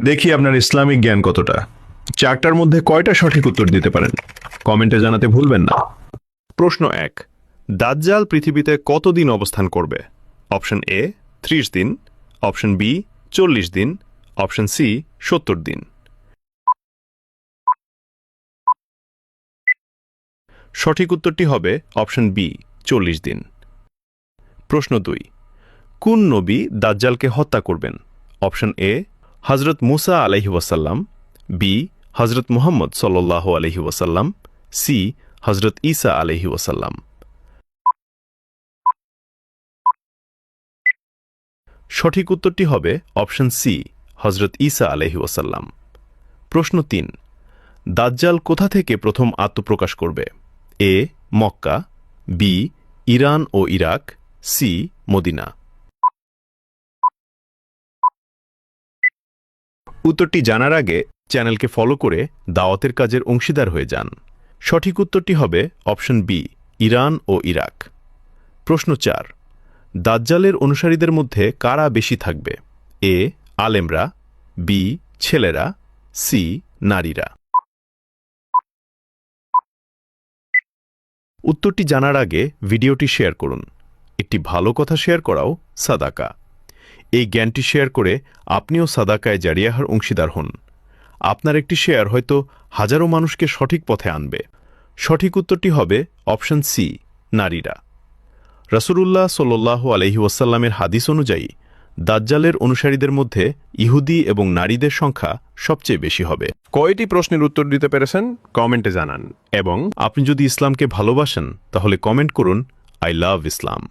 দেখি আপনার ইসলামিক জ্ঞান কতটা। চারটার মধ্যে কয়টা সঠিক উত্তর দিতে পারেন কমেন্টে জানাতে ভুলবেন না। প্রশ্ন 1, দাজ্জাল পৃথিবীতে কতদিন অবস্থান করবে? অপশন এ 30 দিন, অপশন বি 40 দিন, অপশন সি 70 দিন। সঠিক উত্তরটি হবে অপশন বি 40 দিন। প্রশ্ন 2, কোন নবী দাজ্জালকে হত্যা করবেন? অপশন এ হযরত মুসা আলাইহি ওয়াসাল্লাম, বি হযরত মুহাম্মদ সাল্লাল্লাহু আলাইহি ওয়াসাল্লাম, সি হযরত ঈসা আলাইহি ওয়াসাল্লাম। সঠিক উত্তরটি হবে অপশন সি হযরত ঈসা আলাইহি ওয়াসাল্লাম। প্রশ্ন 3, দাজ্জাল কোথা থেকে প্রথম আত্মপ্রকাশ করবে? এ মক্কা, বি ইরান ও ইরাক, সি মদিনা। উত্তরটি জানার আগে চ্যানেলকে ফলো করে দাওয়াতের কাজের অংশীদার হয়ে যান। সঠিক উত্তরটি হবে অপশন বি ইরান ও ইরাক। প্রশ্ন 4, দাজ্জালের অনুসারীদের মধ্যে কারা বেশি থাকবে? এ আলেমরা, বি ছেলেরা, সি নারীরা। উত্তরটি জানার আগে ভিডিওটি শেয়ার করুন। একটি ভালো কথা শেয়ার করাও সাদাকা। এই জ্ঞানটি শেয়ার করে আপনিও সাদাকায় জারিয়াহার অংশীদার হন। আপনার একটি শেয়ার হয়তো হাজারো মানুষকে সঠিক পথে আনবে। সঠিক উত্তরটি হবে অপশন সি নারীরা। রাসূলুল্লাহ সাল্লাল্লাহু আলাইহি ওয়াসাল্লামের হাদিস অনুযায়ী দাজ্জালের অনুসারীদের মধ্যে ইহুদি এবং নারীদের সংখ্যা সবচেয়ে বেশি হবে। কয়টি প্রশ্নের উত্তর দিতে পেরেছেন কমেন্টে জানান, এবং আপনি যদি ইসলামকে ভালোবাসেন তাহলে কমেন্ট করুন আই লাভ ইসলাম।